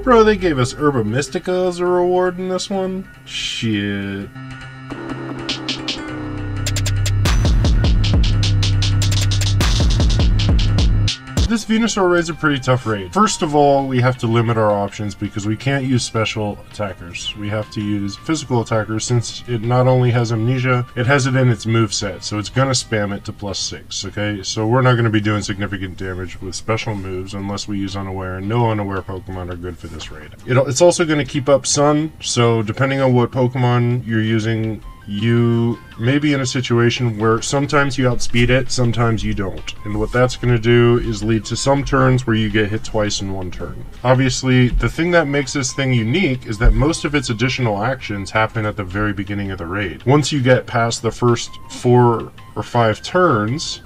Bro, they gave us Herba Mystica as a reward in this one? Shit. This Venusaur raid's a pretty tough raid. First of all, we have to limit our options because we can't use special attackers. We have to use physical attackers since it not only has Amnesia, it has it in its moveset, so it's gonna spam it to +6, okay? So we're not gonna be doing significant damage with special moves unless we use Unaware, and no Unaware Pokemon are good for this raid. It's also gonna keep up Sun, so depending on what Pokemon you're using, you may be in a situation where sometimes you outspeed it, sometimes you don't. And what that's going to do is lead to some turns where you get hit twice in one turn. Obviously, the thing that makes this thing unique is that most of its additional actions happen at the very beginning of the raid. Once you get past the first 4 or 5 turns,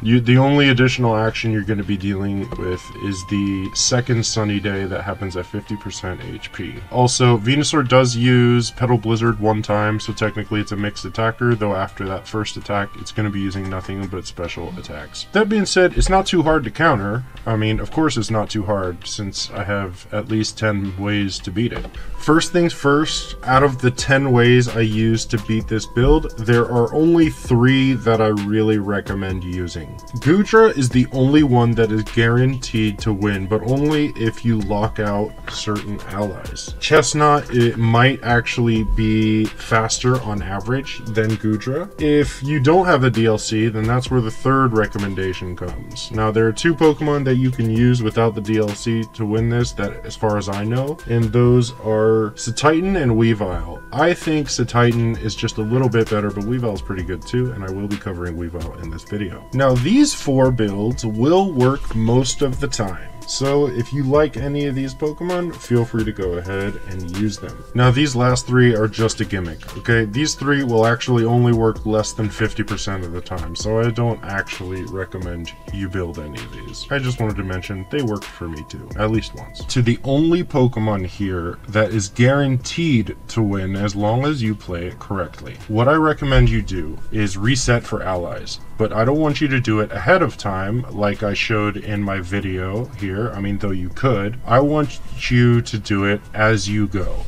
the only additional action you're going to be dealing with is the second sunny day that happens at 50% HP. Also, Venusaur does use Petal Blizzard one time, so technically it's a mixed attacker, though after that first attack, it's going to be using nothing but special attacks. That being said, it's not too hard to counter. I mean, of course it's not too hard, since I have at least 10 ways to beat it. First things first, out of the 10 ways I use to beat this build, there are only 3 that I really recommend using. Goodra is the only one that is guaranteed to win, but only if you lock out certain allies. Chestnaught, it might actually be faster on average than Goodra. If you don't have a DLC, then that's where the third recommendation comes. Now, there are 2 Pokemon that you can use without the DLC to win this, that as far as I know, and those are Cetitan and Weavile. I think Cetitan is just a little bit better, but Weavile is pretty good too, and I will be covering Weavile in this video. Now, these 4 builds will work most of the time. So if you like any of these Pokemon, feel free to go ahead and use them. Now these last 3 are just a gimmick, okay? These 3 will actually only work less than 50% of the time, so I don't actually recommend you build any of these. I just wanted to mention they worked for me too, at least once. To the only Pokemon here that is guaranteed to win as long as you play it correctly. What I recommend you do is reset for allies, but I don't want you to do it ahead of time like I showed in my video here. I mean, though you could, I want you to do it as you go,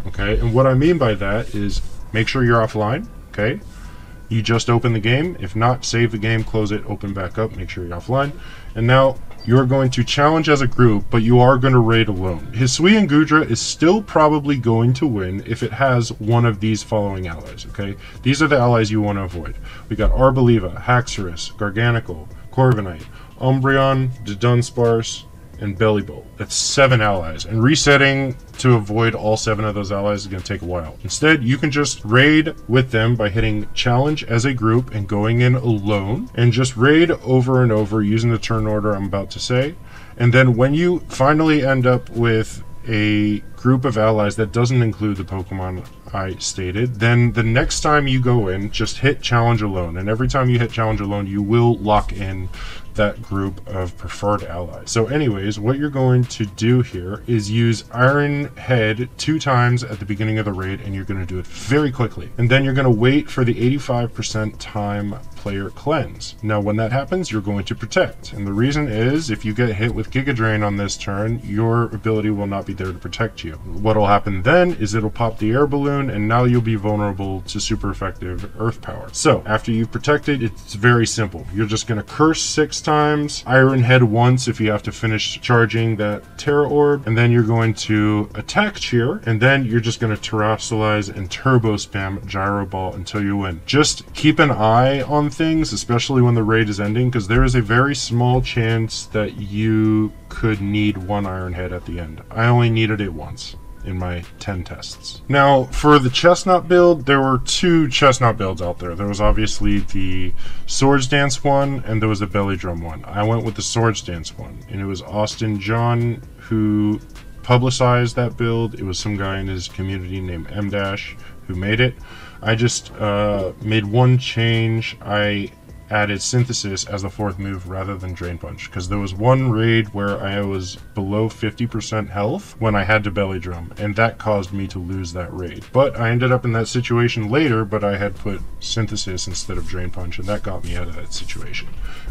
okay? And what I mean by that is make sure you're offline, okay? You just open the game. If not, save the game, close it, open back up, make sure you're offline. And now you're going to challenge as a group, but you are going to raid alone. Hisuian Goodra is still probably going to win if it has one of these following allies, okay? These are the allies you want to avoid. We got Arboliva, Haxorus, Garganicle, Corviknight, Umbreon, Dunsparce, and Bellibolt. That's 7 allies, and resetting to avoid all 7 of those allies is going to take a while. Instead, you can just raid with them by hitting challenge as a group and going in alone, and just raid over and over using the turn order I'm about to say. And then when you finally end up with a group of allies that doesn't include the Pokemon I stated, then the next time you go in, just hit challenge alone, and every time you hit challenge alone, you will lock in that group of preferred allies. So anyways, what you're going to do here is use Iron Head 2 times at the beginning of the raid, and you're going to do it very quickly. And then you're going to wait for the 85% time player cleanse. Now when that happens, you're going to protect. And the reason is, if you get hit with Giga Drain on this turn, your ability will not be there to protect you. What will happen then is it'll pop the air balloon, and now you'll be vulnerable to super effective earth power. So after you've protected, it's very simple. You're just going to curse 6 times, Iron Head once if you have to finish charging that Terra Orb, and then you're going to attack Cheer, and then you're just going to Terrasilize and Turbo Spam Gyro Ball until you win. Just keep an eye on things, especially when the raid is ending, because there is a very small chance that you could need 1 Iron Head at the end. I only needed it once in my 10 tests. Now, for the Chestnaught build, there were 2 Chestnaught builds out there. There was obviously the Swords Dance one, and there was the Belly Drum one. I went with the Swords Dance one, and it was Austin John who publicized that build. It was some guy in his community named M- who made it. I just made one change. I added Synthesis as the 4th move rather than Drain Punch, because there was one raid where I was below 50% health when I had to Belly Drum, and that caused me to lose that raid. But I ended up in that situation later, but I had put Synthesis instead of Drain Punch, and that got me out of that situation.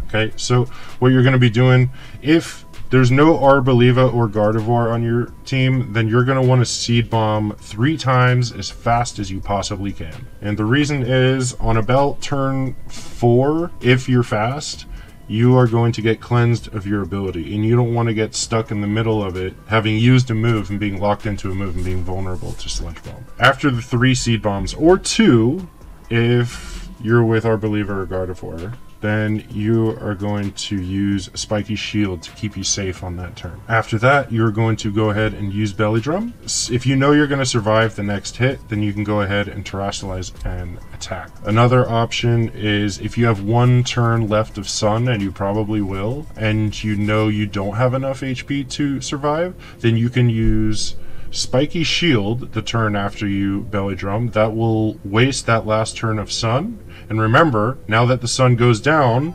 Okay, so what you're going to be doing, if there's no Arboliva or Gardevoir on your team, then you're going to want to Seed Bomb 3 times as fast as you possibly can. And the reason is, on about turn 4, if you're fast, you are going to get cleansed of your ability, and you don't want to get stuck in the middle of it, having used a move and being locked into a move and being vulnerable to Sludge Bomb. After the 3 Seed Bombs, or 2, if you're with Arboliva or Gardevoir, then you are going to use Spiky Shield to keep you safe on that turn. After that, you're going to go ahead and use Belly Drum. If you know you're going to survive the next hit, then you can go ahead and Terastallize and attack. Another option is if you have 1 turn left of Sun, and you probably will, and you know you don't have enough HP to survive, then you can use Spiky Shield the turn after you Belly Drum. That will waste that last turn of Sun. And remember, now that the sun goes down,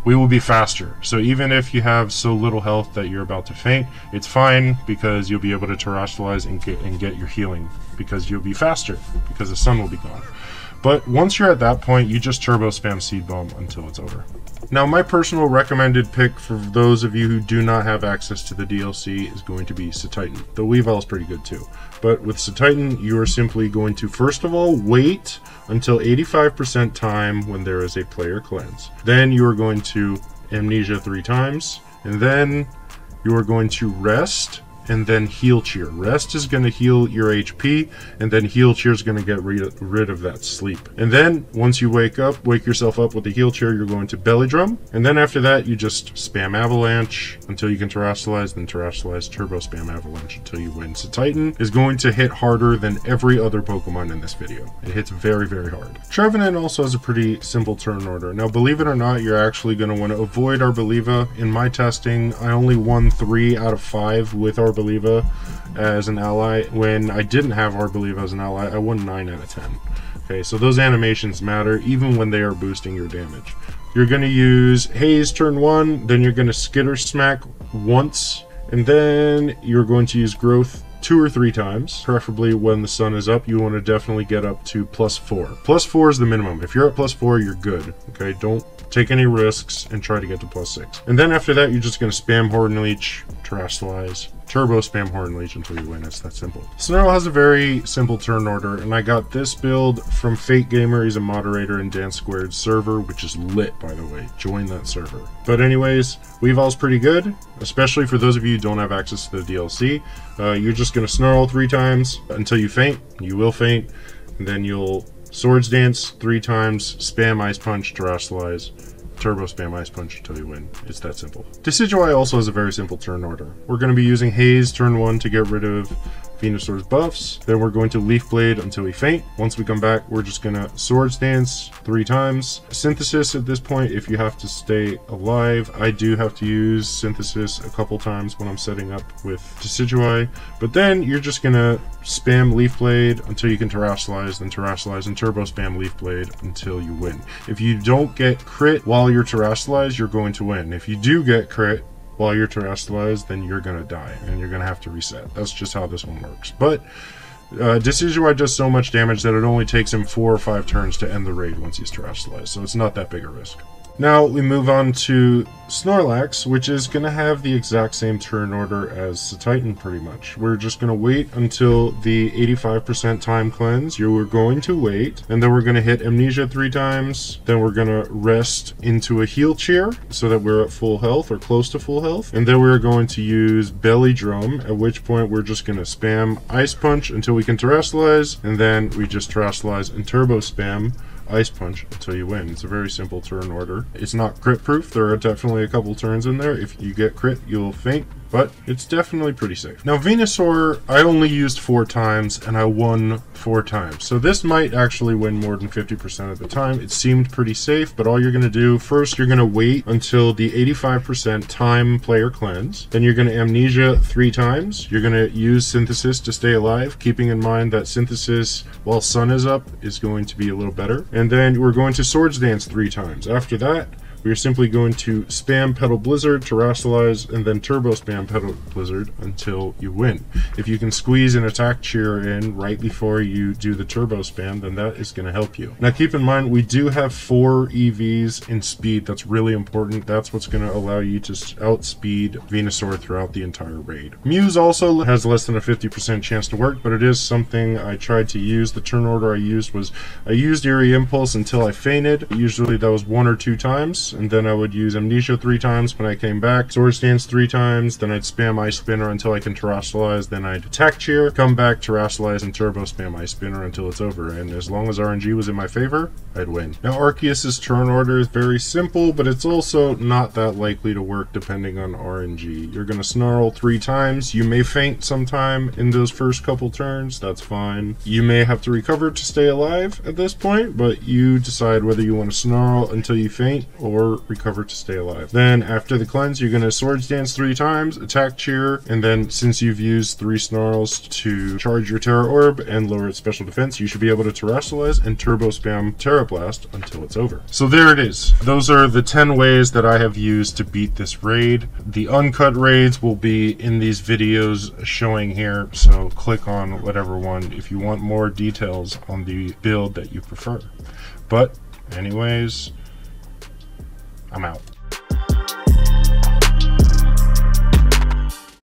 we will be faster. So even if you have so little health that you're about to faint, it's fine, because you'll be able to Terastallize and get your healing, because you'll be faster, because the sun will be gone. But once you're at that point, you just turbo spam Seed Bomb until it's over. Now, my personal recommended pick for those of you who do not have access to the DLC is going to be Cetitan. The Weavile is pretty good too. But with Cetitan, you are simply going to, first of all, wait until 85% time when there is a player cleanse. Then you are going to Amnesia 3 times, and then you are going to rest, and then Heal Cheer. Rest is going to heal your HP, and then Heal Cheer is going to get rid of that sleep. And then once you wake yourself up with the Heal Cheer, you're going to Belly Drum, and then after that you just spam Avalanche until you can Terastallize, then Terastallize, turbo spam Avalanche until you win. So Titan is going to hit harder than every other Pokemon in this video. It hits very, very hard. Trevenant also has a pretty simple turn order. Now, believe it or not, you're actually going to want to avoid Arboliva. In my testing, I only won 3 out of 5 with Arboliva as an ally. When I didn't have Arboliva as an ally, I won 9 out of 10. Okay, so those animations matter even when they are boosting your damage. You're going to use Haze turn 1, then you're going to Skitter Smack once, and then you're going to use Growth 2 or 3 times. Preferably when the sun is up, you want to definitely get up to +4. +4 is the minimum. If you're at +4, you're good. Okay, don't take any risks and try to get to +6. And then after that, you're just going to spam Horn Leech, Terastallize, turbo spam Horn Leech until you win. It's that simple. Snarl has a very simple turn order, and I got this build from Fate Gamer. He's a moderator in Dance Squared's server, which is lit, by the way. Join that server. But anyways, Weavile's pretty good, especially for those of you who don't have access to the DLC. You're just going to Snarl 3 times until you faint. You will faint, and then you'll Swords Dance 3 times, spam Ice Punch, Terastallize, turbo spam Ice Punch until you win. It's that simple. Decidueye also has a very simple turn order. We're going to be using Haze turn 1 to get rid of Venusaur's buffs. Then we're going to Leaf Blade until we faint. Once we come back, we're just going to Swords Dance 3 times. Synthesis at this point if you have to stay alive. I do have to use Synthesis a couple times when I'm setting up with Decidueye. But then you're just going to spam Leaf Blade until you can Terastallize, then Terastallize and turbo spam Leaf Blade until you win. If you don't get crit while you're Terastallized, you're going to win. If you do get crit while you're Terastallized, then you're going to die, and you're going to have to reset. That's just how this one works. But Decidueye does so much damage that it only takes him 4 or 5 turns to end the raid once he's Terastallized, so it's not that big a risk. Now we move on to Snorlax, which is going to have the exact same turn order as Cetitan pretty much. We're just going to wait until the 85% time cleanse. You're going to wait, and then we're going to hit Amnesia 3 times. Then we're going to rest into a Heal Cheer so that we're at full health or close to full health. And then we're going to use Belly Drum, at which point we're just going to spam Ice Punch until we can Terastallize, and then we just Terastallize and turbo spam Ice Punch until you win. It's a very simple turn order. It's not crit proof. There are definitely a couple turns in there. If you get crit, you'll faint, but it's definitely pretty safe. Now Venusaur, I only used 4 times and I won 4 times. So this might actually win more than 50% of the time. It seemed pretty safe, but all you're going to do, first you're going to wait until the 85% time player cleanse. Then you're going to Amnesia 3 times. You're going to use Synthesis to stay alive, keeping in mind that Synthesis, while sun is up, is going to be a little better. And then we're going to Swords Dance 3 times. After that, we are simply going to spam Petal Blizzard, Terrasilize, and then turbo spam Petal Blizzard until you win. If you can squeeze an attack cheer in right before you do the turbo spam, then that is going to help you. Now keep in mind, we do have 4 EVs in speed. That's really important. That's what's going to allow you to outspeed Venusaur throughout the entire raid. Muse also has less than a 50% chance to work, but it is something I tried to use. The turn order I used was, I used Eerie Impulse until I fainted. Usually that was 1 or 2 times, and then I would use Amnesia 3 times when I came back, Swords Dance 3 times, then I'd spam Ice Spinner until I can Terrasilize, then I'd attack cheer, come back, Terrasilize, and turbo spam Ice Spinner until it's over, and as long as RNG was in my favor, I'd win. Now Arceus's turn order is very simple, but it's also not that likely to work depending on RNG. You're going to Snarl 3 times, you may faint sometime in those first couple turns, that's fine. You may have to recover to stay alive at this point, but you decide whether you want to Snarl until you faint or recover to stay alive. Then after the cleanse, you're going to Swords Dance 3 times, attack cheer, and then since you've used 3 Snarls to charge your Terra Orb and lower its special defense, you should be able to Terrasilize and turbo spam Terra Blast until it's over. So there it is. Those are the 10 ways that I have used to beat this raid. The uncut raids will be in these videos showing here, so click on whatever one if you want more details on the build that you prefer. But anyways, I'm out.